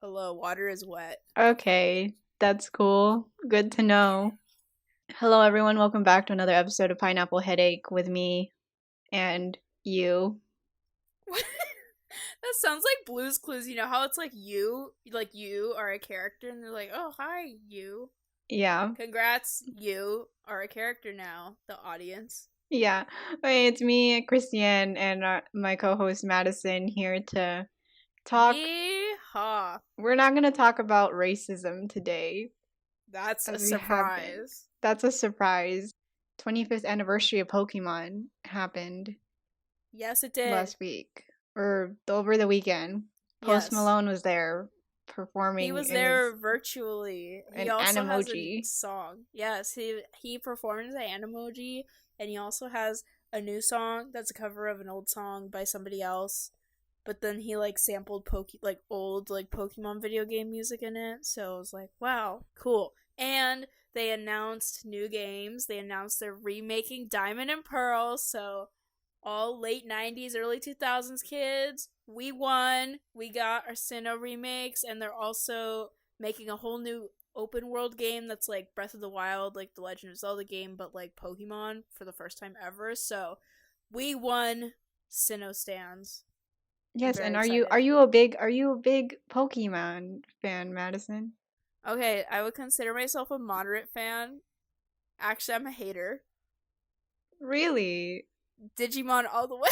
Hello, water is wet. Okay, that's cool. Good to know. Hello, everyone. Welcome back to another episode of Pineapple Headache with me and you. That sounds like Blue's Clues. You know how it's like you are a character, and they're like, "Oh, hi, you. Yeah, Congrats, you are a character now." The audience. yeah. Okay, it's me, Christienne, and my co-host Madison here to talk. Yeehaw! We're not going to talk about racism today, That's a as we have been. surprise. That's a surprise. 25th anniversary of Pokemon happened Yes, it did. last week or over the weekend. Post Yes, Malone was there he performing was in his there virtually. He an also has a Animoji. song. Yes, he performed as an emoji, and he also has a new song that's a cover of an old song by somebody else. But then he like sampled old like Pokemon video game music in it. So I was like, wow, cool. And they announced new games. They announced they're remaking Diamond and Pearl. So all late 90s, early 2000s kids, we won. We got our Sinnoh remakes, and they're also making a whole new open world game that's like Breath of the Wild, like the Legend of Zelda game, but like Pokemon for the first time ever. So we won, Sinnoh stands. I'm Yes, very and excited. are you a big Pokemon fan, Madison? Okay, I would consider myself a moderate fan. Actually, I'm a hater. Really? Digimon all the way.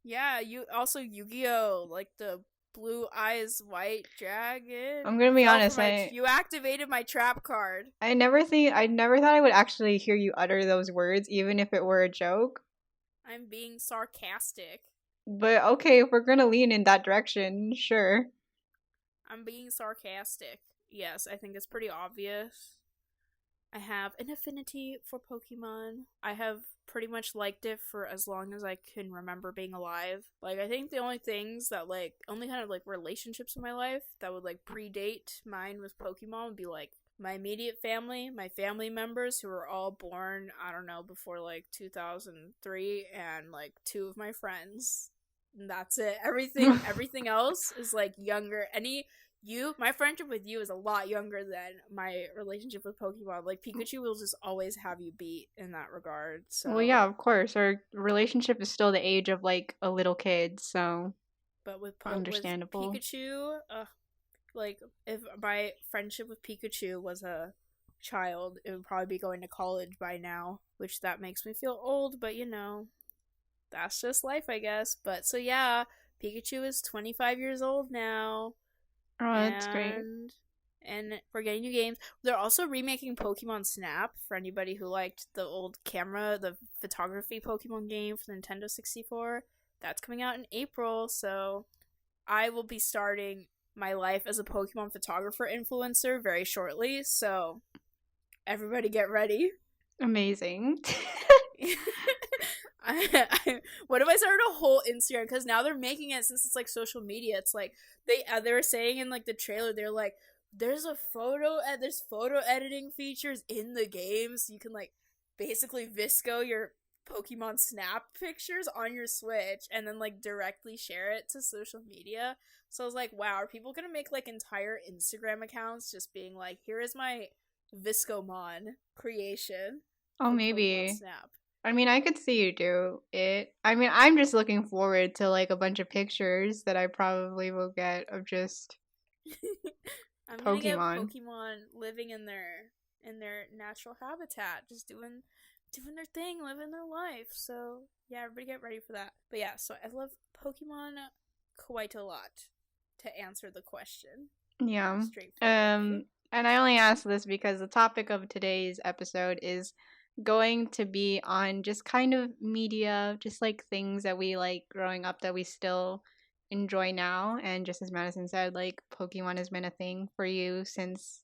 Yeah, you also Yu-Gi-Oh, like the blue eyes white dragon. I'm You gonna be fell for honest, my you activated my trap card. I never thought I would actually hear you utter those words, even if it were a joke. I'm being sarcastic. But okay, if we're gonna lean in that direction, sure. I'm being sarcastic. Yes, I think it's pretty obvious. I have an affinity for Pokemon. I have pretty much liked it for as long as I can remember being alive. Like, I think the only things that, like, only kind of, like, relationships in my life that would, like, predate mine with Pokemon would be, like, my immediate family, my family members who were all born, I don't know, before, like, 2003, and, like, two of my friends. And that's it. Everything else is, like, younger. My friendship with you is a lot younger than my relationship with Pokemon. Like, Pikachu will just always have you beat in that regard. Well, So, yeah, of course. Our relationship is still the age of like a little kid, so but with understandable. Pikachu, like if my friendship with Pikachu was a child, it would probably be going to college by now, which that makes me feel old. But that's just life, I guess. But so yeah, Pikachu is 25 years old now. Oh, that's great. And we're getting new games. They're also remaking Pokemon Snap for anybody who liked the old camera, the photography Pokemon game for Nintendo 64. That's coming out in April, so I will be starting my life as a Pokemon photographer influencer very shortly, so everybody get ready. Amazing. What if I started a whole Instagram? Because now they're making it, since it's like social media. It's like they were saying in like the trailer, they're like, there's photo editing features in the game, so you can like basically Visco your Pokemon Snap pictures on your Switch and then like directly share it to social media. So I was like, wow, are people gonna make like entire Instagram accounts just being like, here is my Viscomon creation Oh, for Pokemon maybe. Snap? I mean, I could see you do it. I mean, I'm just looking forward to like a bunch of pictures that I probably will get of just I'm gonna get Pokemon. Pokemon living in their natural habitat, just doing their thing, living their life. So yeah, everybody get ready for that. But yeah, so I love Pokemon quite a lot. To answer the question Yeah. straightforwardly. And I only ask this because the topic of today's episode is going to be on just kind of media, just like things that we like growing up that we still enjoy now. And just as Madison said, like Pokemon has been a thing for you since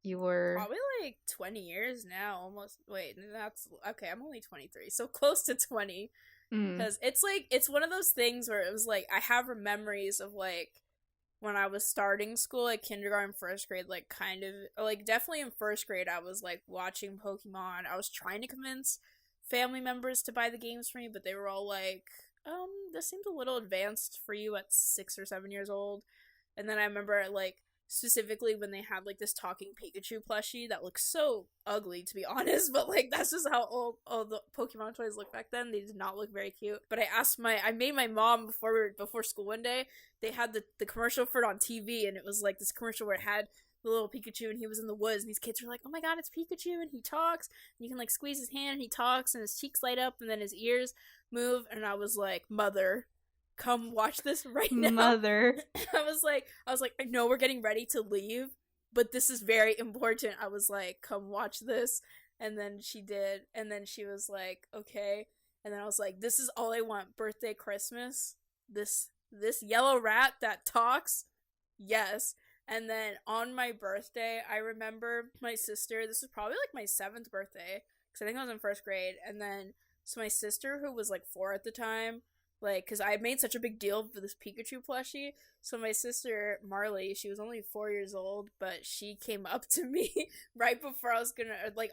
you were. Probably like 20 years now, almost. Wait, that's okay. I'm only 23, so close to 20. Mm, Because it's like, it's one of those things where it was like, I have memories of like when I was starting school, like kindergarten, first grade, like kind of, like definitely in first grade, I was like watching Pokemon. I was trying to convince family members to buy the games for me, but they were all like, This seems a little advanced for you at 6 or 7 years old. And then I remember, like, specifically when they had, like, this talking Pikachu plushie that looks so ugly, to be honest, but, like, that's just how old the Pokemon toys looked back then. They did not look very cute. But I made my mom before school one day, they had the commercial for it on TV, and it was, like, this commercial where it had the little Pikachu, and he was in the woods, and these kids were like, oh my god, it's Pikachu, and he talks, and you can, like, squeeze his hand, and he talks, and his cheeks light up, and then his ears move, and I was like, mother, come watch this right now. Mother. I was like, I know we're getting ready to leave, but this is very important. I was like, come watch this. And then she did, and then she was like, okay. And then I was like, this is all I want, birthday, Christmas. This yellow rat that talks. Yes. And then on my birthday, I remember my sister, this was probably like my 7th birthday, because I think I was in 1st grade, and then so my sister, who was like 4 at the time, like, because I made such a big deal for this Pikachu plushie, so my sister, Marley, she was only 4 years old, but she came up to me right before I was gonna, like,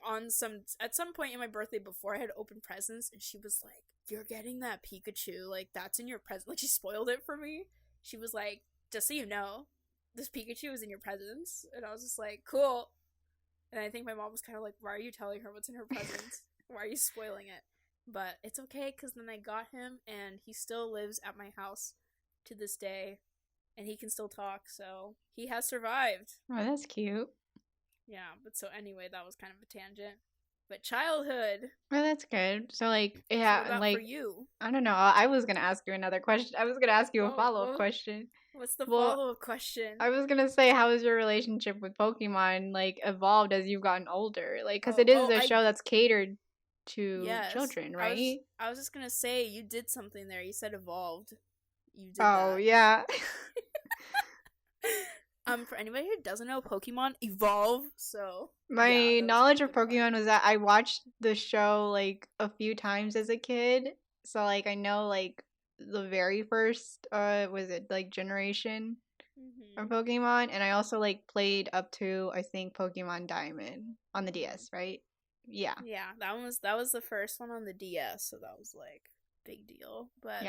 at some point in my birthday before I had opened presents, and she was like, you're getting that Pikachu, like, that's in your present, like, she spoiled it for me. She was like, just so you know, this Pikachu is in your presents, and I was just like, cool. And I think my mom was kind of like, why are you telling her what's in her presents? Why are you spoiling it? But it's okay, because then I got him, and he still lives at my house to this day, and he can still talk, so he has survived. Oh, that's cute. Yeah, but so anyway, that was kind of a tangent. But childhood. Oh, that's good. So, like, So yeah, what about like, for you? I don't know. I was gonna ask you another question. I was gonna ask you a follow-up Well, question. what's the Well, follow-up question? I was gonna say, how has your relationship with Pokemon, like, evolved as you've gotten older? Like, because it is a show that's catered to yes, children, right? I was just gonna say, you did something there. You said evolved. You did Oh, that. yeah. For anybody who doesn't know, Pokemon evolve, so My knowledge of Pokemon was that I watched the show, like, a few times as a kid. So, like, I know, like, the very first, was it, like, generation of Pokemon? And I also, like, played up to, I think, Pokemon Diamond on the DS, right? Yeah. Yeah, that was the first one on the DS, so that was, like, big deal. But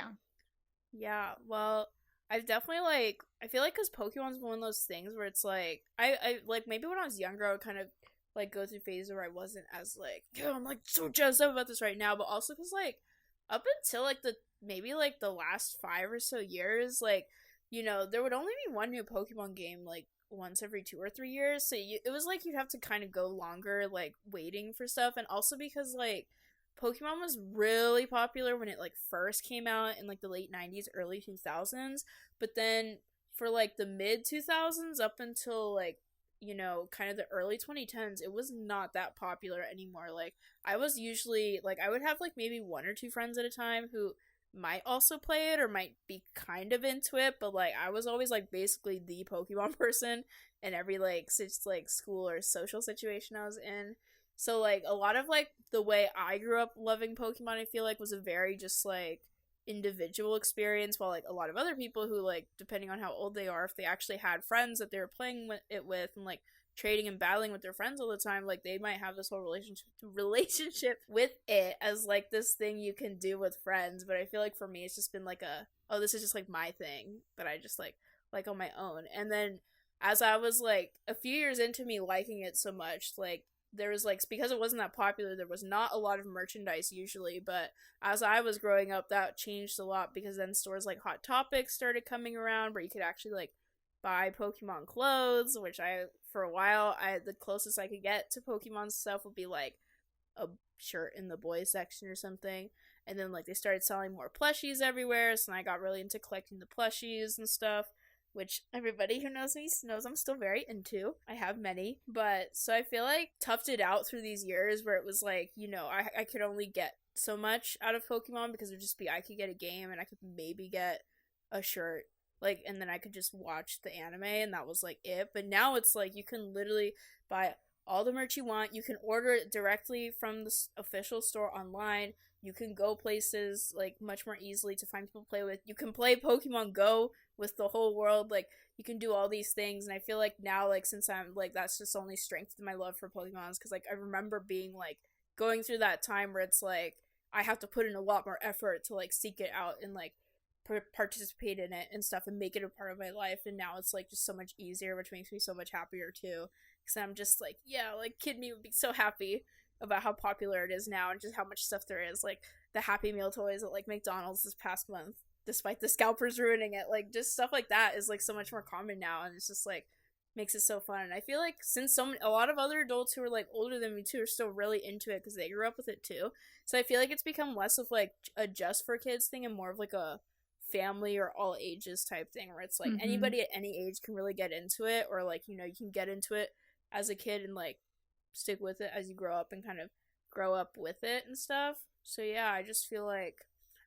yeah, well, I've definitely, like, I feel like because Pokemon's one of those things where it's like, I like, maybe when I was younger, I would kind of, like, go through phases where I wasn't as, like, yo, I'm, like, so jazzed up about this right now, but also because, like, up until, like, maybe, like, the last 5 or so years, like, you know, there would only be one new Pokemon game, like, once every 2 or 3 years, so it was, like, you'd have to kind of go longer, like, waiting for stuff, and also because, like, Pokemon was really popular when it, like, first came out in, like, the late 90s, early 2000s, but then for, like, the mid 2000s up until, like, you know, kind of the early 2010s, it was not that popular anymore. Like, I was usually, like, I would have, like, maybe 1 or 2 friends at a time who might also play it or might be kind of into it, but, like, I was always, like, basically the Pokemon person in every, like, school or social situation I was in. So, like, a lot of, like, the way I grew up loving Pokemon, I feel like, was a very just, like, individual experience, while, like, a lot of other people who, like, depending on how old they are, if they actually had friends that they were playing it with and, like, trading and battling with their friends all the time, like, they might have this whole relationship with it as, like, this thing you can do with friends. But I feel like for me, it's just been, like, oh, this is just, like, my thing that I just, like on my own. And then as I was, like, a few years into me liking it so much, like, there was, like, because it wasn't that popular, there was not a lot of merchandise usually, but as I was growing up, that changed a lot, because then stores like Hot Topic started coming around where you could actually, like, buy Pokemon clothes, which for a while, the closest I could get to Pokemon stuff would be, like, a shirt in the boys section or something. And then, like, they started selling more plushies everywhere, so I got really into collecting the plushies and stuff, which everybody who knows me knows I'm still very into. I have many, but so I feel like toughed it out through these years where it was like, you know, I could only get so much out of Pokemon, because it would just be, I could get a game and I could maybe get a shirt, like, and then I could just watch the anime, and that was, like, it. But now it's like you can literally buy all the merch you want. You can order it directly from the official store online. You can go places, like, much more easily to find people to play with. You can play Pokemon Go with the whole world. Like, you can do all these things, and I feel like now, like, since I'm, like, that's just only strengthened my love for Pokemon, because, like, I remember being, like, going through that time where it's like, I have to put in a lot more effort to like seek it out and like participate in it and stuff and make it a part of my life. And now it's like just so much easier, which makes me so much happier too, because I'm just like, yeah, like kid me would be so happy about how popular it is now and just how much stuff there is, like the Happy Meal toys at like McDonald's this past month, despite the scalpers ruining it. Like just stuff like that is like so much more common now, and it's just like makes it so fun. And I feel like since a lot of other adults who are like older than me too are still really into it because they grew up with it too, so I feel like it's become less of like a just for kids thing and more of like a family or all ages type thing, where it's like anybody at any age can really get into it, or like, you know, you can get into it as a kid and like stick with it as you grow up and kind of grow up with it and stuff. So yeah, I just feel like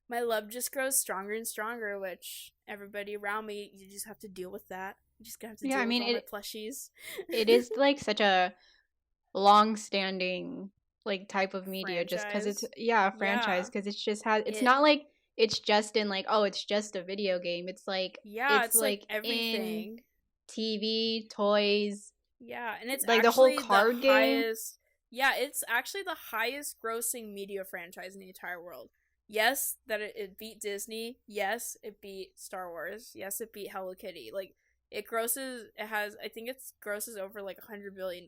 my love just grows stronger and stronger, which everybody around me, you just have to deal with that. You just gonna have to deal with all my plushies. It is like such a long-standing like type of media, franchise. Just because it's a franchise, because it's just it's not like it's just in like, oh, it's just a video game. It's like it's like everything. In TV, toys. Yeah, and it's like the whole card game. It's actually the highest grossing media franchise in the entire world. Yes, that it beat Disney. Yes, it beat Star Wars. Yes, it beat Hello Kitty. Like I think it grosses over like $100 billion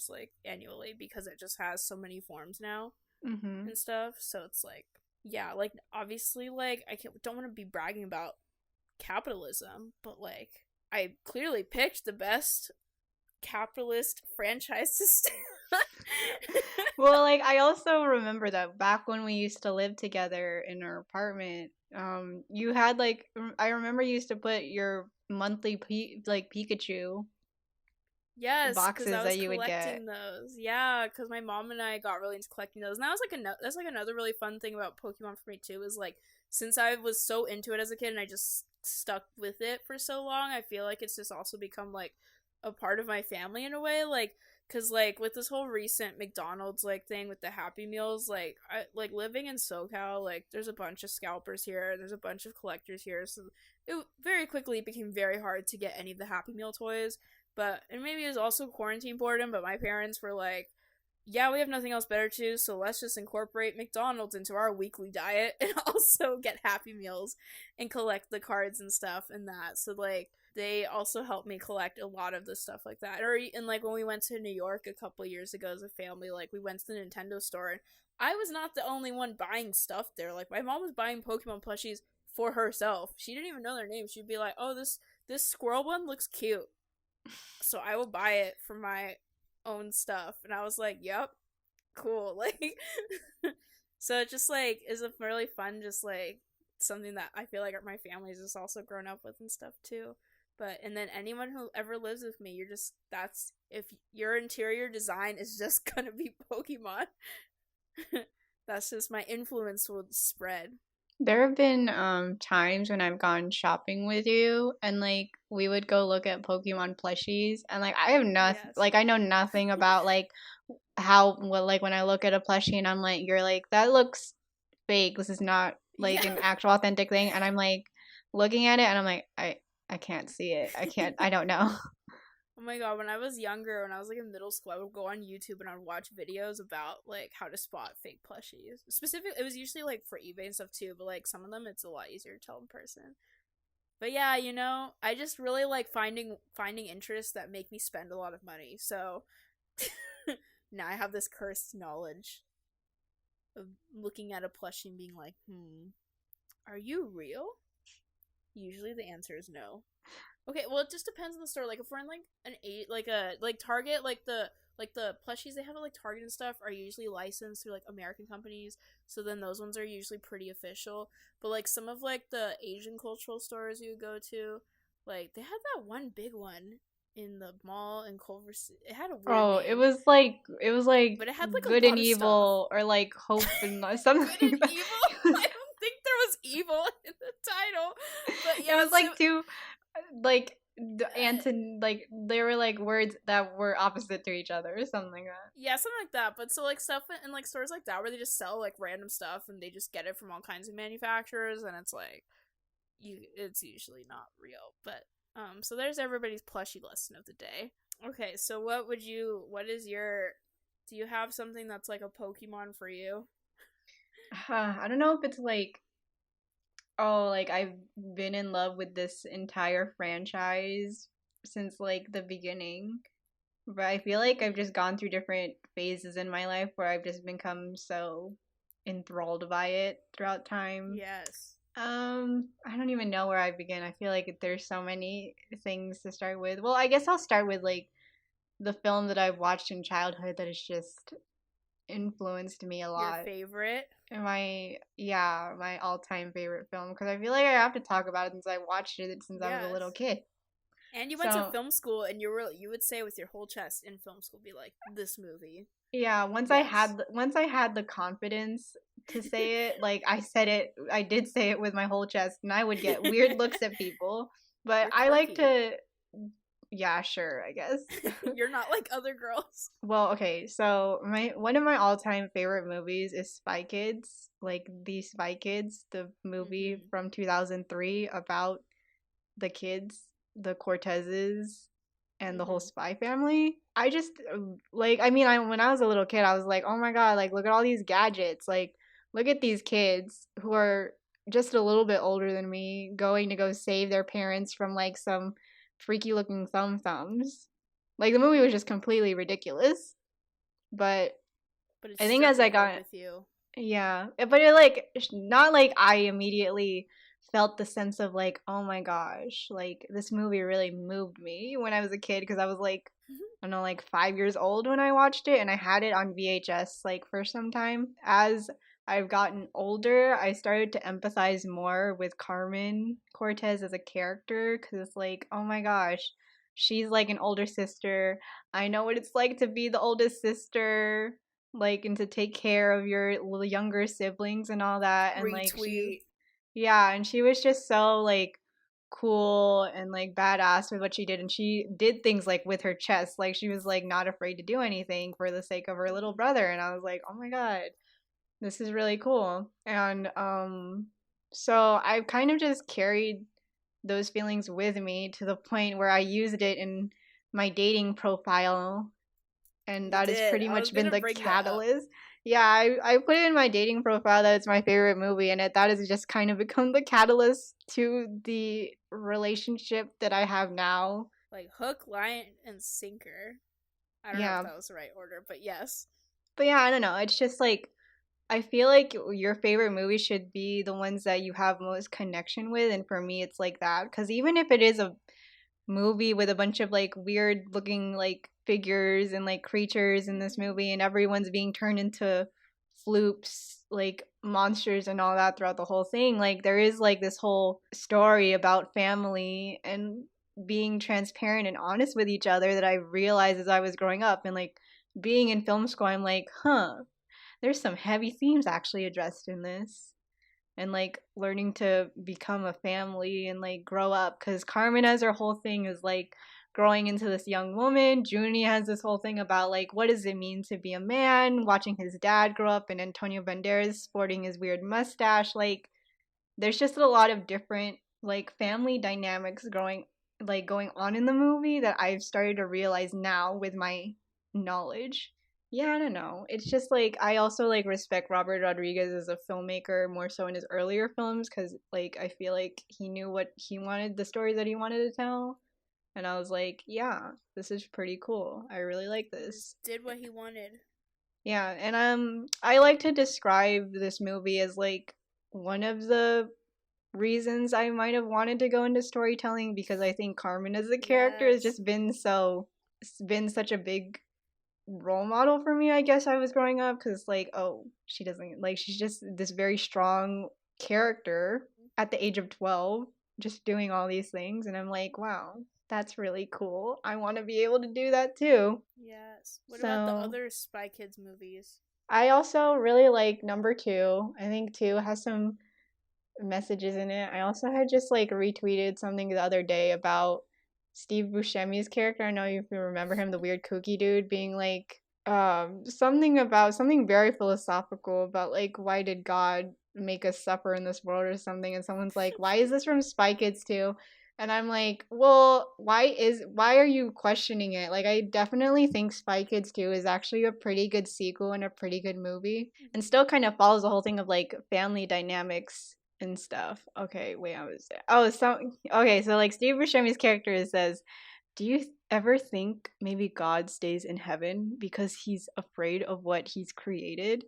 like annually, because it just has so many forms now and stuff. So it's like, yeah, like obviously, like don't want to be bragging about capitalism, but like I clearly picked the best capitalist franchise system. Well, like I also remember that back when we used to live together in our apartment, you had like, I remember you used to put your monthly Pikachu boxes that you would get. Those. Yeah, because my mom and I got really into collecting those, and that was like that's like another really fun thing about Pokemon for me too, is like since I was so into it as a kid and I just stuck with it for so long, I feel like it's just also become like a part of my family in a way, like because like with this whole recent McDonald's like thing with the Happy Meals, like I like living in SoCal, like there's a bunch of scalpers here, there's a bunch of collectors here, so it very quickly became very hard to get any of the Happy Meal toys. But and maybe it was also quarantine boredom, but my parents were like, yeah, we have nothing else better to do, so let's just incorporate McDonald's into our weekly diet and also get Happy Meals and collect the cards and stuff and that. So like they also helped me collect a lot of the stuff like that. Or and like when we went to New York a couple years ago as a family, like we went to the Nintendo store, and I was not the only one buying stuff there. Like my mom was buying Pokemon plushies for herself. She didn't even know their names. She'd be like, oh, this squirrel one looks cute, so I will buy it for my own stuff. And I was like, yep, cool. Like so it just like is a really fun, just like something that I feel like my family's just also grown up with and stuff too. But and then anyone who ever lives with me, that's if your interior design is just gonna be Pokemon. That's just my influence will spread. There have been times when I've gone shopping with you, and like we would go look at Pokemon plushies, and like I have nothing, like I know nothing about like like when I look at a plushie and I'm like, you're like, that looks fake, this is not like an actual authentic thing, and I'm like looking at it and I'm like, I can't see it, I don't know. Oh my god, when I was younger, when I was like in middle school, I would go on YouTube and I'd watch videos about like how to spot fake plushies. Specifically, it was usually like for eBay and stuff too, but like some of them it's a lot easier to tell in person. But yeah, you know, I just really like finding interests that make me spend a lot of money. So now I have this cursed knowledge of looking at a plushie and being like, are you real? Usually the answer is no. Okay, well it just depends on the store. Like if we're in like like Target, like the plushies they have at like Target and stuff are usually licensed through like American companies, so then those ones are usually pretty official. But like some of like the Asian cultural stores you go to, like they had that one big one in the mall in Culver City. It had a weird name. It was like but it had like Good and Evil or like Hope and something. Good and Evil? I don't think there was evil in the title. But yeah, it was like two like like they were like words that were opposite to each other or something like that. Yeah, something like that. But so like stuff in like stores like that where they just sell like random stuff and they just get it from all kinds of manufacturers, and it's like it's usually not real. But so there's everybody's plushie lesson of the day. Okay, so do you have something that's like a Pokemon for you? I don't know if it's like, oh, like I've been in love with this entire franchise since like the beginning. But I feel like I've just gone through different phases in my life where I've just become so enthralled by it throughout time. Yes. I don't even know where I begin. I feel like there's so many things to start with. Well, I guess I'll start with like the film that I've watched in childhood that has just influenced me a Your lot. favorite? And my all-time favorite film because I feel like I have to talk about it since I watched it since I was a little Yes. kid. And you went to So, film school, and you would say with your whole chest in film school, be like, this movie. yeah, Yes. once I had the confidence to say it, like I said it, I did say it with my whole chest, and I would get weird looks at people. But You're I like quirky. to, yeah, sure, I guess. You're not like other girls. Well, okay, so my one of my all-time favorite movies is Spy Kids, like the Spy Kids, the movie Mm-hmm. from 2003 about the kids, the Cortezes, and the whole Mm-hmm. spy family. I just like I mean, I when I was a little kid, I was like, "Oh my god, like look at all these gadgets. Like look at these kids who are just a little bit older than me going to go save their parents from like some freaky looking thumbs." Like the movie was just completely ridiculous. But But it I think struck as a I chord got with you. yeah, but it like not like I immediately felt the sense of like, oh my gosh, like this movie really moved me when I was a kid because I was like, I don't know, like 5 years old when I watched it, and I had it on VHS like for some time. As I've gotten older, I started to empathize more with Carmen Cortez as a character because it's like, oh my gosh, she's like an older sister. I know what it's like to be the oldest sister like and to take care of your little younger siblings and all that and like she Retweet. yeah and she was just so like cool and like badass with what she did and she did things like with her chest like she was like not afraid to do anything for the sake of her little Mm-hmm. brother and I was like oh my god this is really cool and so I've kind of just carried those feelings with me to the point where I used it in my dating profile and You that has did. pretty I was much been gonna the bring that up. catalyst. Yeah, I put it in my dating profile that it's my favorite movie, and that has just kind of become the catalyst to the relationship that I have now. Like hook, line, and sinker. I don't know if Yeah, that was the right order, but yes. but yeah, I don't know. It's just like I feel like your favorite movie should be the ones that you have most connection with, and for me, it's like that. Because even if it is a movie with a bunch of like weird looking like figures and like creatures in this Mm-hmm. movie and everyone's being turned into floops like monsters and all that throughout the whole thing like there is like this whole story about family and being transparent and honest with each other that I realized as I was growing up and like being in film school I'm like there's some heavy themes actually addressed in this and like learning to become a family and like grow up because Carmen has her whole thing is like growing into this young woman. Junie has this whole thing about like what does it mean to be a man, watching his dad grow up and Antonio Banderas sporting his weird mustache. Like there's just a lot of different like family dynamics going on in the movie that I've started to realize now with my knowledge. Yeah, I don't know. It's just like I also like respect Robert Rodriguez as a filmmaker more so in his earlier films cuz like I feel like he knew what he wanted the story that he wanted to tell and I was like, yeah, this is pretty cool. I really like He just this. did what he wanted. Yeah, and I like to describe this movie as like one of the reasons I might have wanted to go into storytelling because I think Carmen as a character has Yes. just been such a big role model for me, I guess I was growing up cuz like oh, she doesn't like she's just this very strong character at the age of 12 just doing all these things and I'm like, wow, that's really cool. I want to be able to do that too. Yes. What about the So, other Spy Kids movies? I also really like number 2. I think 2 has some messages in it. I also had just like retweeted something the other day about Steve Buscemi's character. I know if you remember him, the weird kooky dude, being like something very philosophical about like why did God make us suffer in this world or something and someone's like why is this from Spy Kids too And I'm like, well, why are you questioning it? Like, I definitely think Spy Kids 2 is actually a pretty good sequel and a pretty good movie, and still kind of follows the whole thing of like family dynamics and stuff. Okay, wait, so like Steve Buscemi's character says, "Do you ever think maybe God stays in heaven because he's afraid of what he's created?"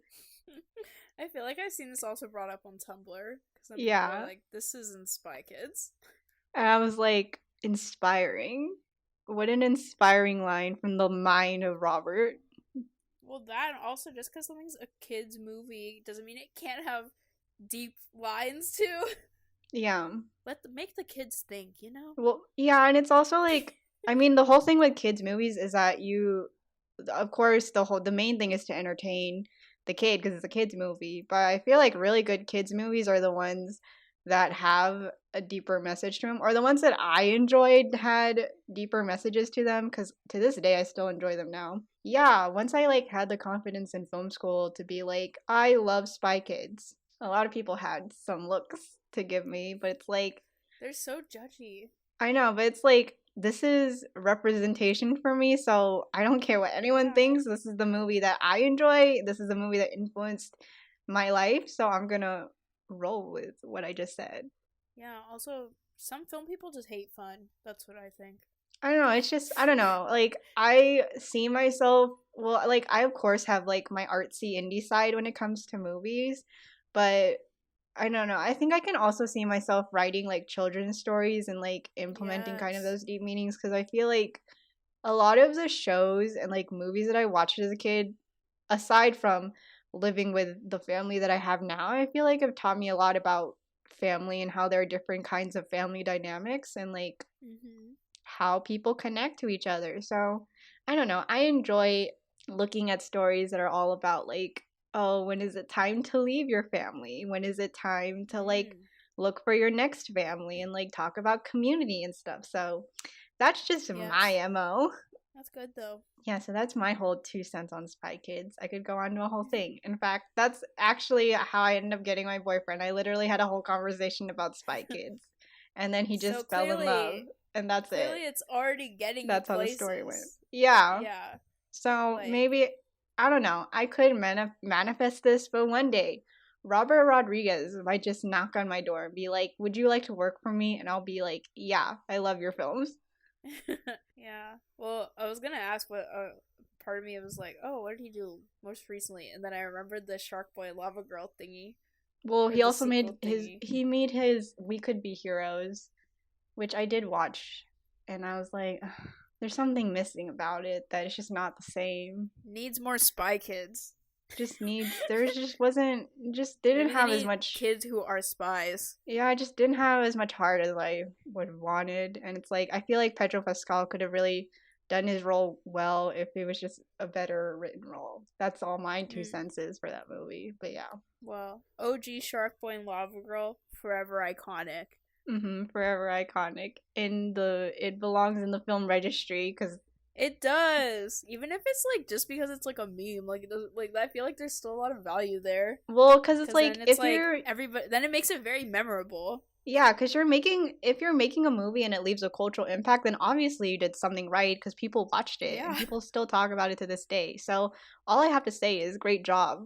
I feel like I've seen this also brought up on Tumblr because then people are Yeah, like, "This isn't Spy Kids." and I was like, inspiring. What an inspiring line from the mind of Robert. Well, that and also just because something's a kids movie doesn't mean it can't have deep lines too. Yeah. Make the kids think, you know. Well, yeah, and it's also like, I mean, the whole thing with kids movies is that of course, the main thing is to entertain the kid because it's a kids movie. But I feel like really good kids movies are the ones that have a deeper message to them, or the ones that I enjoyed had deeper messages to them. Because to this day, I still enjoy them now. Yeah, once I like had the confidence in film school to be like, I love Spy Kids. A lot of people had some looks to give me, but it's like They're so judgy. I know, but it's like this is representation for me, so I don't care what anyone Yeah. thinks. This is the movie that I enjoy. This is the movie that influenced my life, so I'm gonna roll with what I just said. Yeah. Also, some film people just hate fun. That's what I think. I don't know, it's just I don't know. Like I see myself well, like I of course have like my artsy indie side when it comes to movies, but I don't know. I think I can also see myself writing like children's stories and like implementing kind of Yes. those deep meanings because I feel like a lot of the shows and like movies that I watched as a kid, aside from living with the family that I have now, I feel like have taught me a lot about family and how there are different kinds of family dynamics and like Mhm. how people connect to each other. So I don't know. I enjoy looking at stories that are all about like, oh, when is it time to leave your family? When is it time to like Mm. look for your next family and like talk about community and stuff. So that's just my Yes. MO. That's good though. Yeah, so that's my whole 2 cents on Spy Kids. I could go on to a whole thing. In fact, that's actually how I ended up getting my boyfriend. I literally had a whole conversation about Spy Kids. And then he So just fell in love. And that's clearly, it. it's already getting you That's how the story went. places. Yeah. Yeah. So Like, maybe, I don't know, I could manifest this, but one day, Robert Rodriguez might just knock on my door and be like, would you like to work for me? And I'll be like, yeah, I love your films. yeah. Well, I was gonna ask what part of me was like, oh, what did he do most recently? And then I remembered the Shark Boy Lava Girl thingy Well, or he the also sequel thingy. made his We Could Be Heroes, which I did watch, and I was like, "Ugh, there's something missing about it that it's just not the same. Needs more Spy Kids. Just needs, there just wasn't, just didn't Maybe they have as need much, kids who are spies. yeah, I just didn't have as much heart as I would have wanted. And it's like, I feel like Pedro Pascal could have really done his role well if it was just a better written role. That's all my two Mm. cents is for that movie. But yeah. Well, OG Shark Boy and Lava Girl, forever iconic. Forever iconic. It belongs in the film registry because It does, even if it's like just because it's like a meme. Like, it does, like I feel like there's still a lot of value there. well, because it's Because like then it's if like you're everybody. Then it makes it very memorable. yeah, because if you're making a movie and it leaves a cultural impact, then obviously you did something right because people watched it and Yeah, people still talk about it to this day. So all I have to say is great job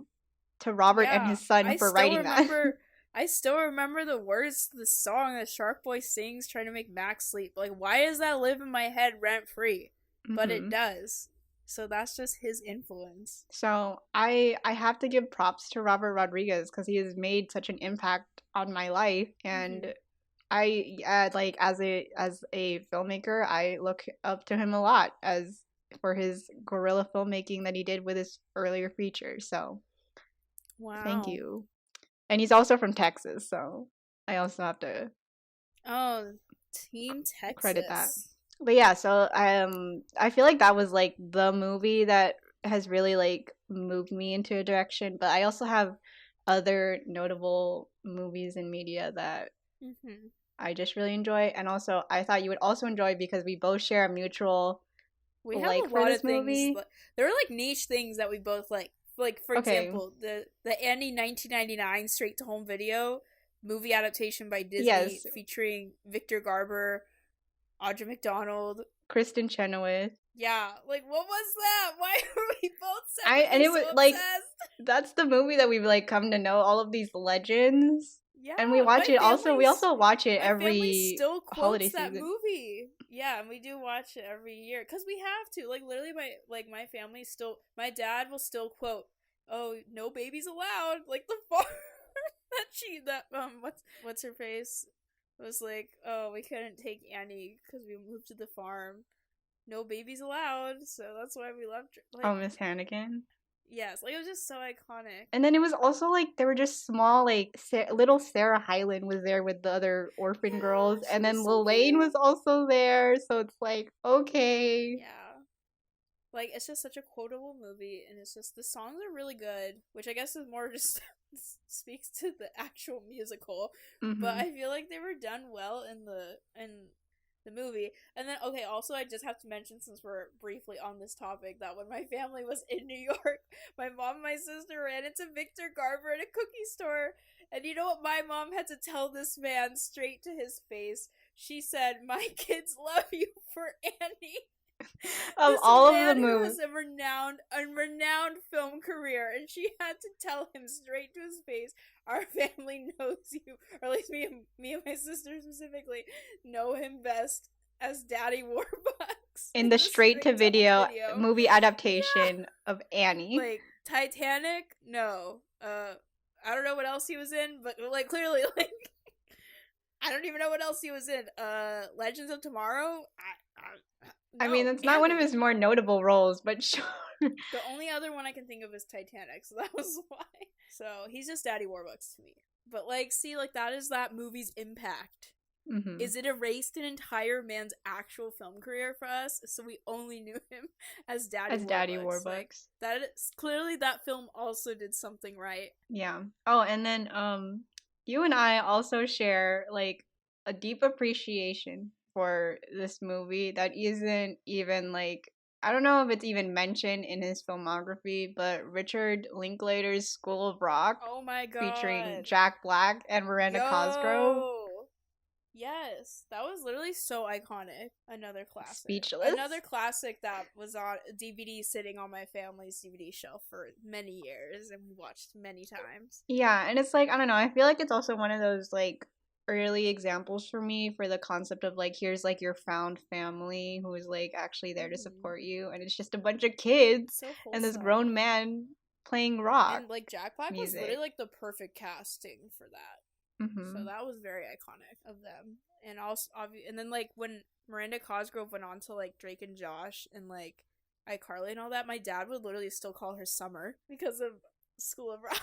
to Robert and yeah. his son for writing that. I still remember the words to the song that Shark Boy sings, trying to make Max sleep. Like, why does that live in my head rent free? But it hmm does. So that's just his influence. So I have to give props to Robert Rodriguez because he has made such an impact on my life, Hmm. and like as a filmmaker, I look up to him a lot as for his guerrilla filmmaking that he did with his earlier features. So thank Wow. you. And he's also from Texas, so I also have to Oh, Team credit that. Texas. But yeah, so I feel like that was like the movie that has really like moved me into a direction, but I also have other notable movies in media that Hmm. I just really enjoy, and also I thought you would also enjoy because we both share a mutual We have a like for lot this of things. movie. There are like niche things that we both like. Like for Okay, example, the Annie 1999 straight to home video movie adaptation by Disney yes, featuring Victor Garber. Audra McDonald, Kristen Chenoweth. Yeah, like what was that? Why are we both And separately it was so like obsessed? that's the movie that we've like come to know all of these legends. Yeah, And we watch it also. We also watch it my family every still holiday quotes that season. movie. Yeah, and we do watch it every year because we have to. Like literally, my family still. My dad will still quote, "Oh, no babies allowed." Like the farm what's her face was like, "Oh, we couldn't take Annie because we moved to the farm. No babies allowed." So that's why we left her. Like, Oh, Miss Hannigan. Yes, like it was just so iconic. And then it was also like there were just small like little Sarah Hyland was there with the other orphan girls, and then Lelaine was also there. So it's like okay, yeah, like it's just such a quotable movie, and it's just the songs are really good, which I guess is more just speaks to the actual musical. But I feel like they were done well in the movie. And then okay, also I just have to mention, since we're briefly on this topic, that when my family was in New York, my mom and my sister ran into Victor Garber at a cookie store, and you know what my mom had to tell this man straight to his face? She said, "My kids love you for Annie." Of This all man of the who movies, has a renowned film career, and she had to tell him straight to his face, "Our family knows you," or at least me and my sister specifically know him best as Daddy Warbucks in the straight to video movie adaptation of Annie. Like Titanic, no. I don't know what else he was in, but like clearly, like I don't even know what else he was in. Legends of Tomorrow. I mean, it's not one of his more notable roles, but sure. The only other one I can think of is Titanic, so that was why. So he's just Daddy Warbucks to me. But like, see, like that is that movie's impact. Mm-hmm. Is it erased an entire man's actual film career for us? So we only knew him as Daddy Warbucks. Like, that is clearly that film also did something right. Yeah. Oh, and then you and I also share like a deep appreciation for this movie that isn't even like, I don't know if it's even mentioned in his filmography, but Richard Linklater's School of Rock. Oh my god. Featuring Jack Black and Miranda Cosgrove. Yes, that was literally so iconic. Another classic. Speechless. Another classic that was on DVD sitting on my family's DVD shelf for many years and we watched many times. Yeah, and it's like, I don't know, I feel like it's also one of those like early examples for me for the concept of like, here's like your found family who is like actually there to support you, and it's just a bunch of kids and this grown man playing rock. And like Jack Black was literally like the perfect casting for that. So that was very iconic of them. And also, and then like when Miranda Cosgrove went on to like Drake and Josh and like iCarly and all that, my dad would literally still call her Summer because of School of Rock.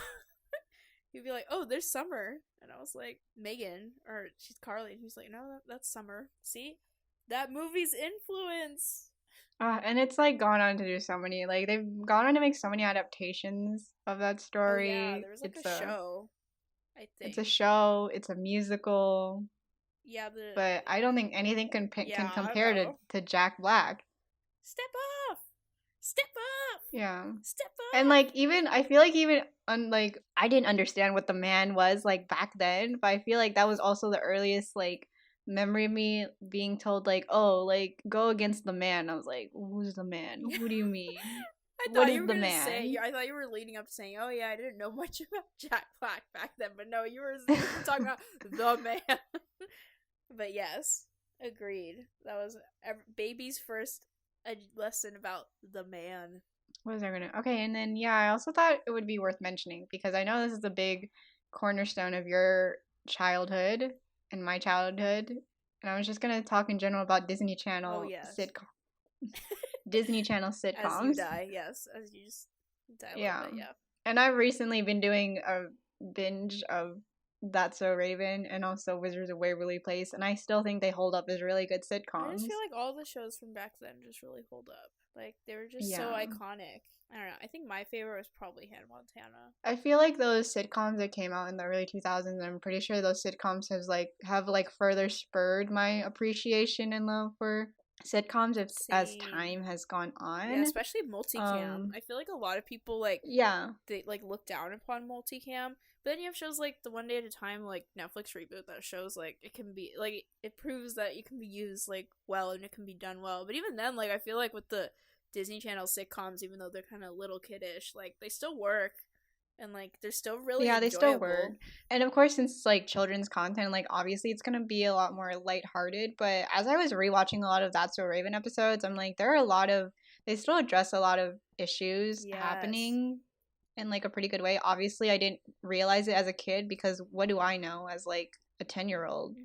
He'd be like, "Oh, there's Summer," and I was like, "Megan," or she's Carly, and he's like, "No, that's Summer." See, that movie's influence. And it's like gone on to do so many, like they've gone on to make so many adaptations of that story. Oh, yeah, there was like a show. I think it's a show. It's a musical. Yeah, but I don't think anything can compare to Jack Black. Step up. Yeah. Step up. And like even I feel like even like I didn't understand what the man was like back then, but I feel like that was also the earliest like memory of me being told like, oh, like go against the man. I was like, who's the man? Yeah. Who do you mean? I thought you were gonna say. I thought you were leading up to saying, "Oh yeah, I didn't know much about Jack Black back then," but no, you were talking about the man. But yes, agreed. That was baby's first lesson about the man. What was I gonna? Okay, and then yeah, I also thought it would be worth mentioning because I know this is a big cornerstone of your childhood and my childhood, and I was just gonna talk in general about Disney Channel sitcom. Disney Channel sitcoms. As you die, yes. As you just die. Yeah. Yeah. And I've recently been doing a binge of That's So Raven and also Wizards of Waverly Place, and I still think they hold up as really good sitcoms. I just feel like all the shows from back then just really hold up. Like, they were just so iconic. I don't know. I think my favorite was probably Hannah Montana. I feel like those sitcoms that came out in the early 2000s, I'm pretty sure those sitcoms have further spurred my appreciation and love for sitcoms as time has gone on. Yeah, especially multicam. I feel like a lot of people they look down upon multicam, then you have shows like the One Day at a Time, like Netflix reboot that shows like it can be like it proves that it can be used like well and it can be done well. But even then, like I feel like with the Disney Channel sitcoms, even though they're kind of little kiddish, like they still work and like they're still really Yeah, they still enjoyable. work. And of course, since it's like children's content, like obviously it's gonna be a lot more lighthearted. But as I was rewatching a lot of That's So Raven episodes, I'm like, there are a lot of they still address a lot of issues Yes. happening in like a pretty good way. Obviously, I didn't realize it as a kid because what do I know as like a 10-year-old?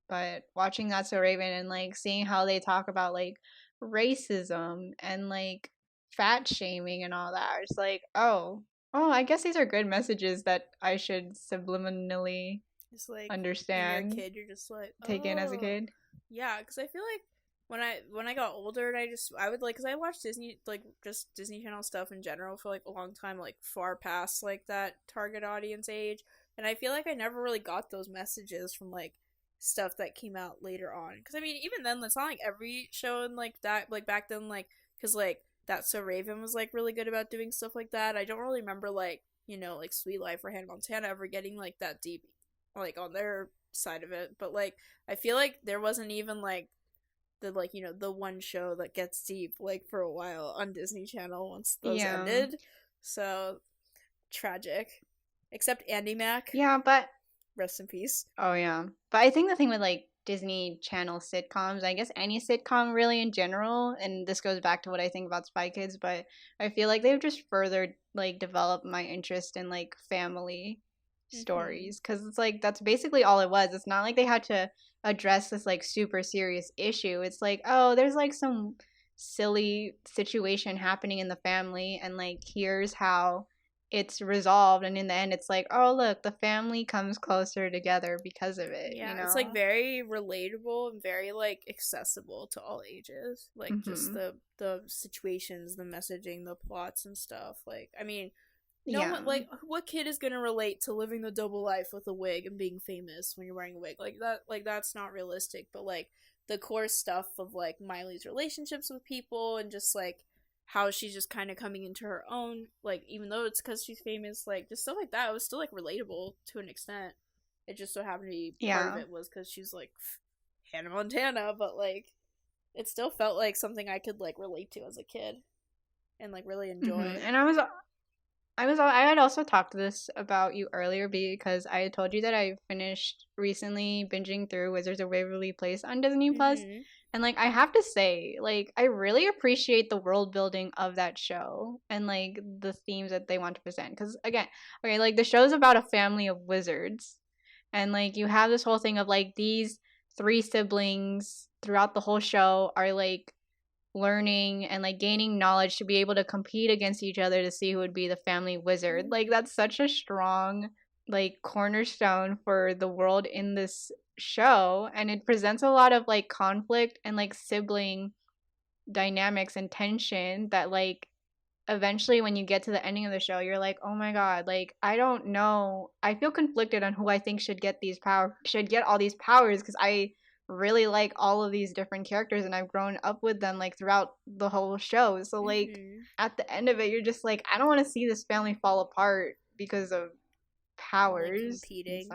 But watching That's So Raven and like seeing how they talk about like racism and like fat shaming and all that, it's like, oh, I guess these are good messages that I should subliminally just like understand. When you're a kid, you're just like take in as a kid. Yeah, because I feel like when I got older and I would like because I watched Disney like just Disney Channel stuff in general for like a long time, like far past like that target audience age, and I feel like I never really got those messages from like stuff that came out later on. Because I mean, even then, it's not like every show in like that like back then like because like That's So Raven was like really good about doing stuff like that. I don't really remember like like Sweet Life or Hannah Montana ever getting like that deep like on their side of it, but like I feel like there wasn't even like the like the one show that gets deep like for a while on Disney Channel once those ended. So tragic. Except Andy Mack. Yeah, but rest in peace. Oh yeah. But I think the thing with like Disney Channel sitcoms, I guess any sitcom really in general, and this goes back to what I think about Spy Kids, but I feel like they've just further like developed my interest in like family stories because it's like that's basically all it was. It's not like they had to address this like super serious issue. It's like, oh, there's like some silly situation happening in the family and like here's how it's resolved, and in the end it's like, oh look, the family comes closer together because of it. Yeah, it's like very relatable and very like accessible to all ages, like just the situations, the messaging, the plots and stuff. Like I mean, one, like what kid is gonna relate to living the double life with a wig and being famous when you're wearing a wig like that? Like that's not realistic. But like the core stuff of like Miley's relationships with people and just like how she's just kind of coming into her own, like even though it's because she's famous, like just stuff like that, it was still like relatable to an extent. It just so happened to be part of it was because she's like Hannah Montana, but like it still felt like something I could like relate to as a kid and like really enjoy. And I had also talked to this about you earlier because I had told you that I finished recently binging through Wizards of Waverly Place on Disney Plus. And like I have to say, like I really appreciate the world building of that show and like the themes that they want to present. Because again, okay, like the show's about a family of wizards, and like you have this whole thing of like these 3 siblings throughout the whole show are like learning and like gaining knowledge to be able to compete against each other to see who would be the family wizard. Like that's such a strong like cornerstone for the world in this show, and it presents a lot of like conflict and like sibling dynamics and tension that like eventually when you get to the ending of the show you're like, oh my god, like I don't know, I feel conflicted on who I think should get all these powers because I really like all of these different characters and I've grown up with them like throughout the whole show. So like at the end of it you're just like, I don't want to see this family fall apart because of powers like competing.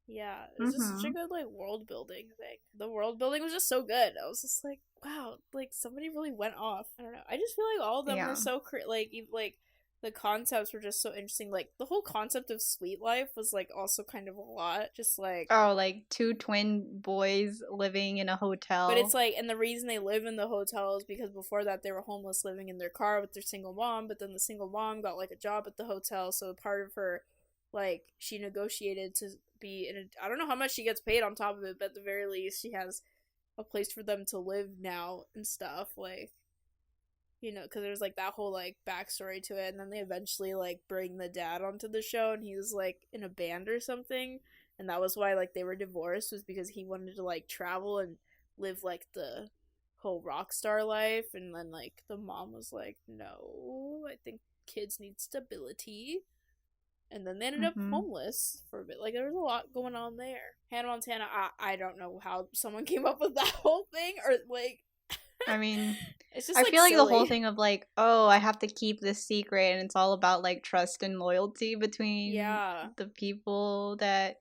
Yeah, it was just such a good like world building thing. The world building was just so good. I was just like, wow, like somebody really went off. I don't know. I just feel like all of them were so like the concepts were just so interesting. Like the whole concept of Sweet Life was like also kind of a lot. Just like like 2 twin boys living in a hotel. But it's like, and the reason they live in the hotel is because before that they were homeless living in their car with their single mom. But then the single mom got like a job at the hotel, so part of her like she negotiated to be in I don't know how much she gets paid on top of it, but at the very least she has a place for them to live now and stuff, like because there's like that whole like backstory to it, and then they eventually like bring the dad onto the show and he was like in a band or something, and that was why like they were divorced, was because he wanted to like travel and live like the whole rock star life, and then like the mom was like, no, I think kids need stability. And then they ended up homeless for a bit. Like, there was a lot going on there. Hannah Montana, I don't know how someone came up with that whole thing. Or, like... I mean, It's just I like feel like the whole silly. thing of like, oh, I have to keep this secret, and it's all about like trust and loyalty between Yeah. the people that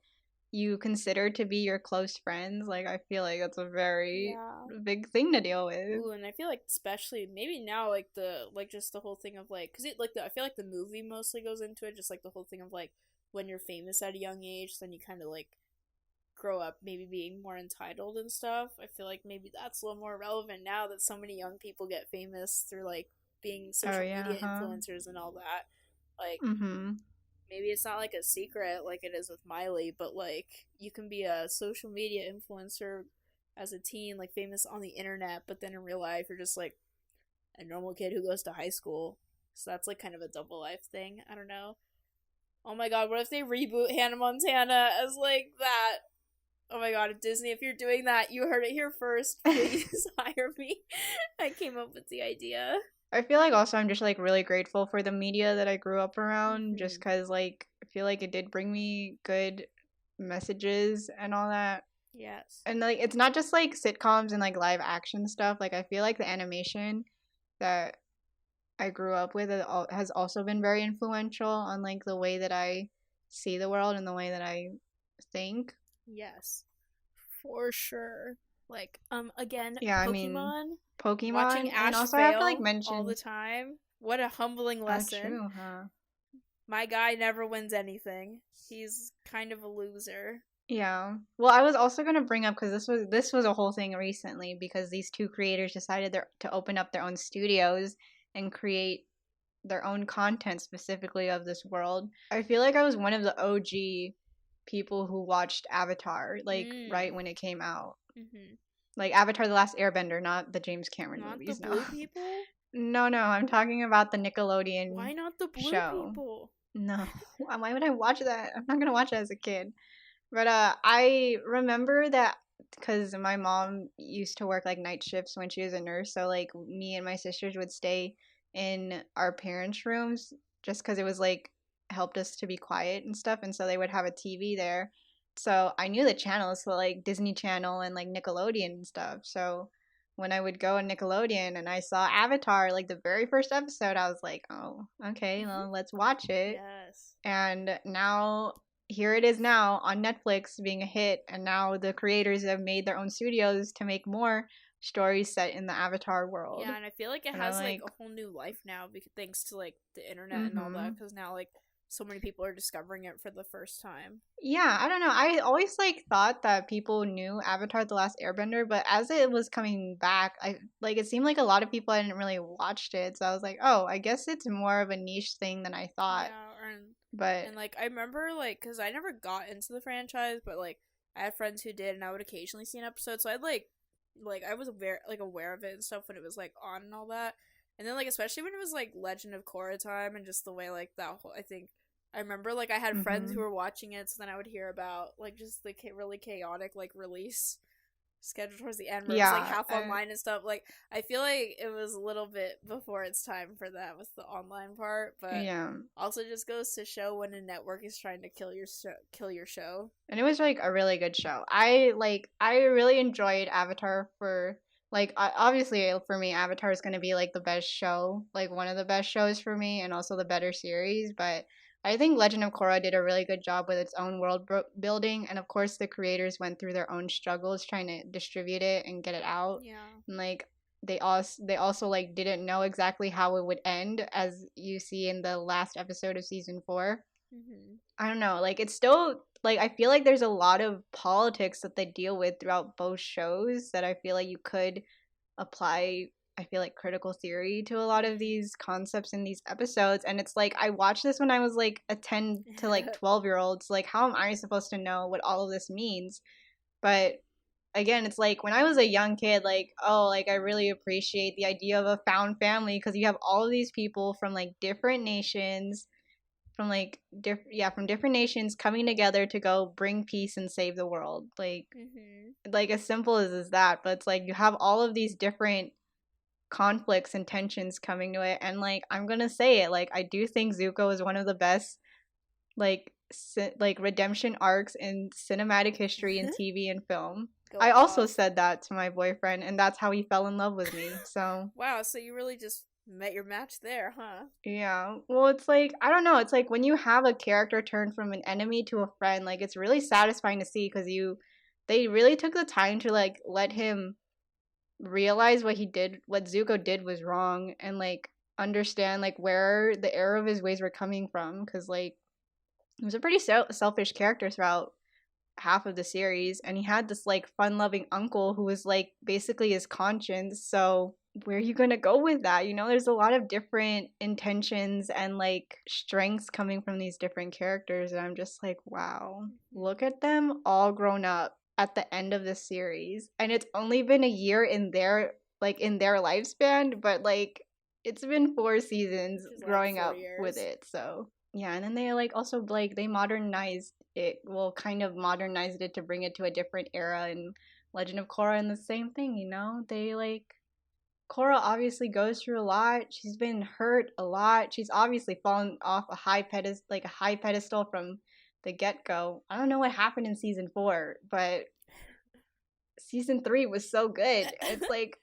you consider to be your close friends. Like, I feel like that's a very Yeah. big thing to deal with. Ooh, and I feel like especially maybe now like the like just the whole thing of like because it like the I feel like the movie mostly goes into it just like the whole thing of like when you're famous at a young age then you kind of like grow up maybe being more entitled and stuff. I feel like maybe that's a little more relevant now that so many young people get famous through like being Oh social yeah, media huh? influencers and all that. Like Mm-hmm. maybe it's not like a secret like it is with Miley, but like you can be a social media influencer as a teen, like famous on the internet, but then in real life you're just like a normal kid who goes to high school. So that's like kind of a double life thing. I don't know. Oh my god, what if they reboot Hannah Montana as like that? Oh my god, Disney, if you're doing that, you heard it here first. Please hire me. I came up with the idea. I feel like also I'm just like really grateful for the media that I grew up around, just Mm-hmm. because like I feel like it did bring me good messages and all that. Yes. And like it's not just like sitcoms and like live action stuff. Like I feel like the animation that I grew up with has also been very influential on like the way that I see the world and the way that I think. Yes. For sure. Like, again, Yeah, I mean, Pokemon. Watching Pokemon, and Ash also I have to like fail all the mention. time. What a humbling Oh, lesson. true, huh? My guy never wins anything. He's kind of a loser. Yeah. Well, I was also gonna bring up because this was a whole thing recently because these two creators decided to open up their own studios and create their own content specifically of this world. I feel like I was one of the OG people who watched Avatar, like right Mm. when it came out. Mm-hmm. Like Avatar: The Last Airbender, not the James Cameron Not the movies. No, blue people? no, no. I'm talking about the Why Nickelodeon not the blue show. people? No, why would I watch that? I'm not gonna watch it as a kid. But I remember that because my mom used to work like night shifts when she was a nurse, so like me and my sisters would stay in our parents' rooms just because it was like helped us to be quiet and stuff, and so they would have a TV there. So I knew the channels, so like Disney Channel and like Nickelodeon and stuff. So when I would go on Nickelodeon and I saw Avatar, like the very first episode, I was like, oh, okay, Mm-hmm. well, let's watch it. Yes. And now here it is now on Netflix being a hit, and now the creators have made their own studios to make more stories set in the Avatar world. Yeah, and I feel like it And I'm has like like, a whole new life now thanks to like the internet and all that mm-hmm. because now like so many people are discovering it for the first time. Yeah, I don't know. I always like thought that people knew Avatar: The Last Airbender, but as it was coming back, I like it seemed like a lot of people hadn't really watched it. So I was like, oh, I guess it's more of a niche thing than I thought. Yeah, But and like I remember like because I never got into the franchise, but like I had friends who did, and I would occasionally see an episode, so I'd like I was aware of it and stuff when it was like on and all that, and then like especially when it was like Legend of Korra time and just the way like that whole I think I remember like I had friends who mm-hmm. were watching it, so then I would hear about like just the really chaotic like release schedule towards the end where it was like Yeah, half online and stuff. Like I feel like it was a little bit before its time for that with the online part, but yeah. also just goes to show when a network is trying to kill your show. And it was like a really good show. I really enjoyed Avatar for like obviously for me Avatar is going to be like the best show, like one of the best shows for me and also the better series, but I think Legend of Korra did a really good job with its own world building, and of course the creators went through their own struggles trying to distribute it and get it out. Yeah. And like they also like didn't know exactly how it would end, as you see in the last episode of season 4. Mhm. I don't know. Like it's still like I feel like there's a lot of politics that they deal with throughout both shows that I feel like you could apply I feel like critical theory to a lot of Mhm. these concepts in these episodes, and it's like I watched this when I was like a 10 to like 12-year-old. So like how am I supposed to know what all of this means? But again, it's like when I was a young kid, like, oh, like I really appreciate the idea of a found family because you have all of these people from like different nations from like from different nations coming together to go bring peace and save the world. Mhm. Like as simple as that, but it's like you have all of these different conflicts and tensions coming to it, and like I'm gonna say it, like I do think Zuko is one of the best like like redemption arcs in cinematic history in TV and film. Go I also off. said that to my boyfriend, and that's how he fell in love with me. So Wow, so you really just met your match there, huh? yeah. Well, it's like, I don't know. It's like when you have a character turn from an enemy to a friend, like it's really satisfying to see because they really took the time to like let him realize what Zuko did was wrong, and like understand like where the error of his ways were coming from. Because like he was a pretty selfish character throughout half of the series, and he had this like fun-loving uncle who was like basically his conscience. So where are you gonna go with that? There's a lot of different intentions and like strengths coming from these different characters, and I'm just like, wow, look at them all grown up at the end of this series, and it's only been a year in their lifespan, but like it's been 4 seasons Which is like growing 4 up with years. it. So yeah, and then they like also like they modernized it, well, kind of modernized it to bring it to a different era in Legend of Korra, and the same thing, they like Korra obviously goes through a lot. She's been hurt a lot. She's obviously fallen off a high pedestal from the get go. I don't know what happened in season 4, but season 3 was so good. It's like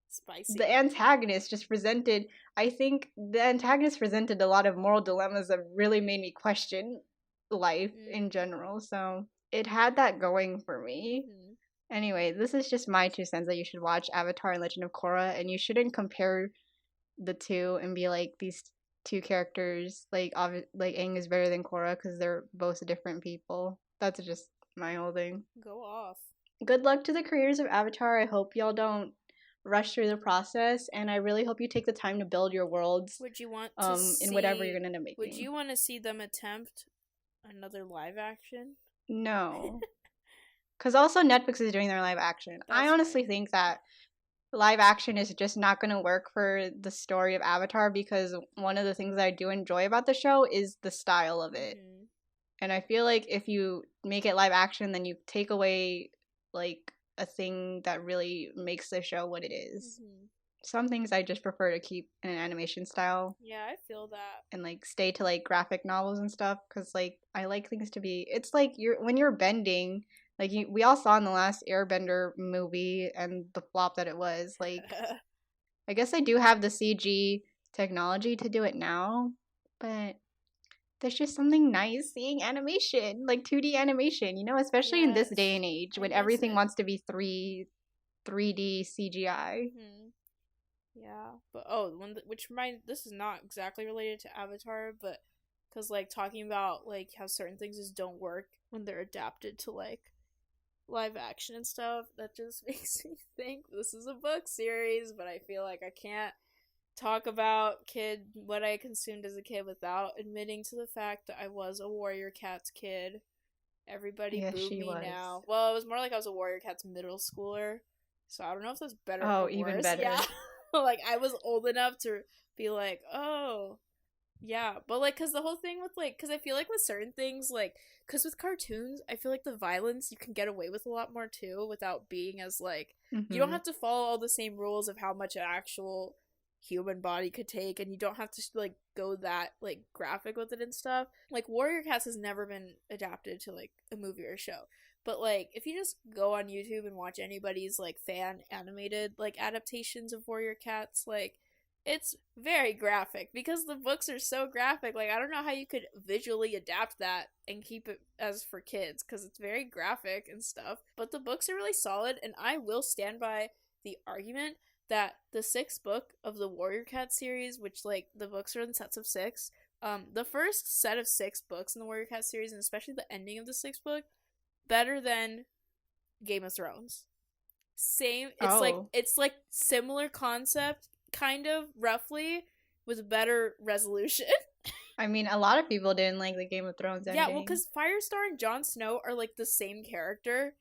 Spicy. the antagonist just presented, I think the antagonist presented a lot of moral dilemmas that really made me question life in general. So it had that going for me. Mm-hmm. Anyway, this is just my 2 cents that you should watch Avatar and Legend of Korra, and you shouldn't compare the two and be like these two characters like Aang is better than Korra because they're both different people. That's just my whole thing. Go off. Good luck to the creators of Avatar. I hope y'all don't rush through the process, and I really hope you take the time to build your worlds. Would you want to see in whatever you're gonna end up making? Would you want to see them attempt another live action? No. Because also Netflix is doing their live action. That's I honestly think that live action is just not going to work for the story of Avatar, because one of the things that I do enjoy about the show is the style of it. Mm-hmm. And I feel like if you make it live action, then you take away like a thing that really makes the show what it is. Mm-hmm. Some things I just prefer to keep in an animation style. Yeah, I feel that. And like stay to like graphic novels and stuff, because like I like things to be. It's like when you're bending, like we all saw in the last Airbender movie and the flop that it was. Like I guess I do have the CG technology to do it now, but there's just something nice seeing animation, like 2D animation, especially in this day and age when everything wants to be 3D CGI. Mm-hmm. Yeah, but this is not exactly related to Avatar, but because like talking about like how certain things just don't work when they're adapted to like live action and stuff, that just makes me think this is a book series, but I feel like I can't talk about what I consumed as a kid without admitting to the fact that I was a Warrior Cats kid. Everybody booed me now. Well, it was more like I was a Warrior Cats middle schooler, so I don't know if that's better or worse. Even better. Yeah. Like, I was old enough to be like, oh, yeah. But, like, because the whole thing with, like, because I feel like with certain things, like, because with cartoons, I feel like the violence you can get away with a lot more, too, without being as, like, you don't have to follow all the same rules of how much an actual human body could take, and you don't have to, like, go that, like, graphic with it and stuff. Like, Warrior Cats has never been adapted to, like, a movie or a show. But, like, if you just go on YouTube and watch anybody's, like, fan animated, like, adaptations of Warrior Cats, like, it's very graphic because the books are so graphic. Like, I don't know how you could visually adapt that and keep it as for kids because it's very graphic and stuff. But the books are really solid, and I will stand by the argument that the 6th book of the Warrior Cat series, which, like, the books are in sets of 6, the first set of 6 books in the Warrior Cat series, and especially the ending of the 6th book, better than Game of Thrones. Same, it's like similar concept, kind of, roughly, with better resolution. I mean, a lot of people didn't like the Game of Thrones ending. Yeah, well, because Firestar and Jon Snow are, like, the same character.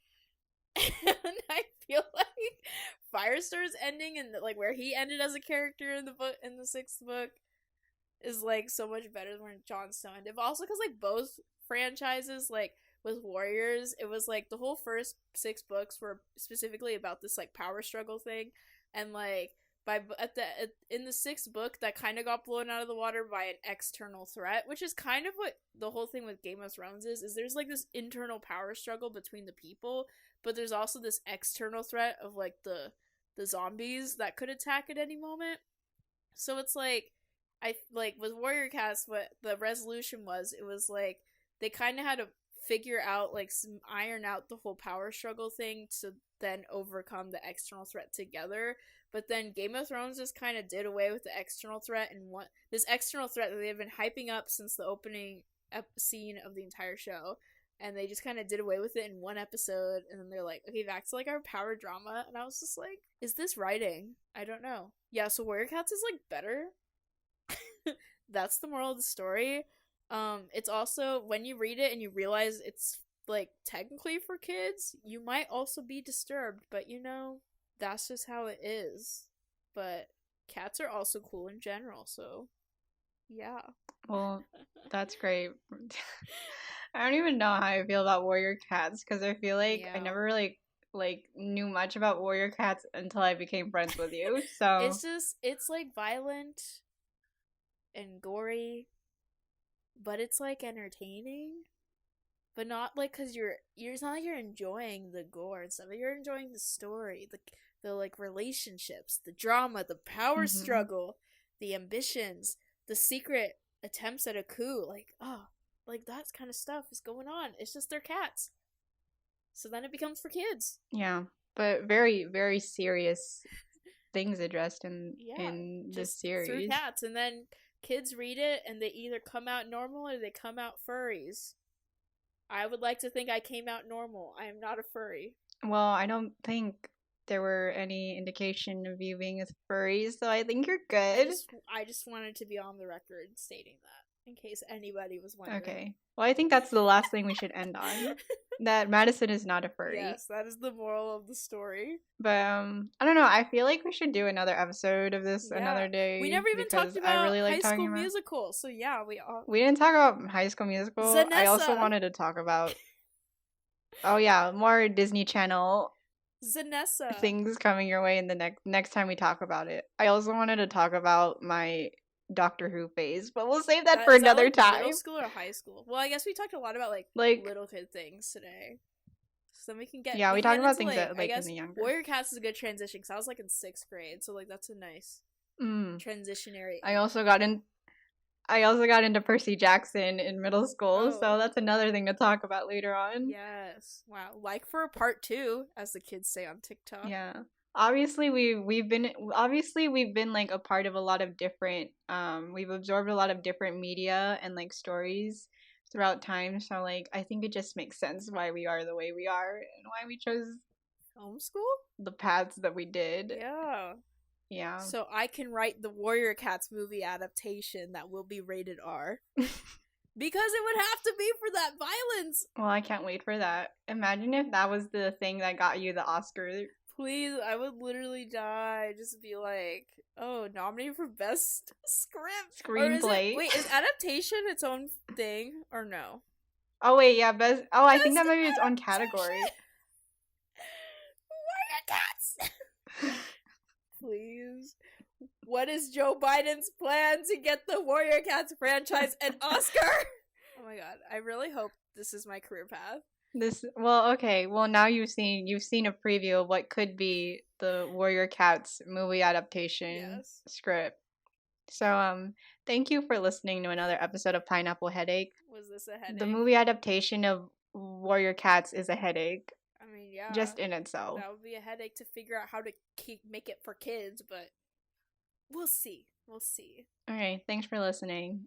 And I feel like Firestar's ending and, like, where he ended as a character in the 6th book is, like, so much better than where Jon Snow ended. But also because, like, both franchises, like, with Warriors, it was, like, the whole first 6 books were specifically about this, like, power struggle thing. And, like, in the 6th book, that kind of got blown out of the water by an external threat, which is kind of what the whole thing with Game of Thrones is there's like this internal power struggle between the people, but there's also this external threat of like the zombies that could attack at any moment. So it's like, I like with Warrior Cats, what the resolution was, it was like they kind of had to figure out, like, iron out the whole power struggle thing to then overcome the external threat together. But then Game of Thrones just kind of did away with the external threat, and this external threat that they've been hyping up since the opening scene of the entire show, and they just kind of did away with it in one episode, and then they're like, okay, back to like our power drama, and I was just like, is this writing? I don't know. Yeah, so Warrior Cats is like better. That's the moral of the story. It's also, when you read it and you realize it's like technically for kids, you might also be disturbed, but you know, that's just how it is. But cats are also cool in general, so yeah. Well, that's great. I don't even know how I feel about Warrior Cats, because I feel like I never really like knew much about Warrior Cats until I became friends with you. So it's like violent and gory, but it's like entertaining, but not like because it's not like you're enjoying the gore and stuff. You're enjoying the story, the like relationships, the drama, the power struggle, the ambitions, the secret attempts at a coup. Like, oh, like that kind of stuff is going on. It's just they're cats, so then it becomes for kids. Yeah, but very, very serious things addressed in this series through cats, and then kids read it and they either come out normal or they come out furries. I would like to think I came out normal. I am not a furry. Well, I don't think there were any indication of you being a furry, so I think you're good. I just wanted to be on the record stating that, in case anybody was wondering. Okay. Well, I think that's the last thing we should end on. That Madison is not a furry. Yes, that is the moral of the story. But I don't know. I feel like we should do another episode of this another day. We never even talked about High School Musical. So yeah, we didn't talk about High School Musical. Zanessa. I also wanted to talk about more Disney Channel Zanessa things coming your way in the next time we talk about it. I also wanted to talk about my Doctor Who phase, but we'll save that for another time. Middle school or high school? Well, I guess we talked a lot about like little kid things today, so then we can get we talked about things that like in the younger. Warrior Cats is a good transition because I was like in 6th grade, so like that's a nice transitionary. I also got into Percy Jackson in middle school, so that's another thing to talk about later on. Yes, wow, like for a part 2, as the kids say on TikTok. Yeah. Obviously we've been like a part of a lot of different we've absorbed a lot of different media and like stories throughout time, so like I think it just makes sense why we are the way we are and why we chose homeschool, the paths that we did. Yeah. So I can write the Warrior Cats movie adaptation that will be rated R. Because it would have to be for that violence. Well, I can't wait for that. Imagine if that was the thing that got you the Oscar. Please, I would literally die. Just be like, oh, nominated for best screenplay. Is adaptation its own thing or no? Oh wait, yeah, best. Oh, I think that might be its own category. Warrior Cats. Please. What is Joe Biden's plan to get the Warrior Cats franchise an Oscar? Oh my god, I really hope this is my career path. Now you've seen a preview of what could be the Warrior Cats movie adaptation script. So thank you for listening to another episode of Pineapple Headache. Was this a headache? The movie adaptation of Warrior Cats is a headache. I mean, yeah. Just in itself. That would be a headache to figure out how to make it for kids, but we'll see. Alright, thanks for listening.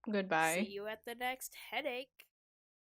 Goodbye. See you at the next headache.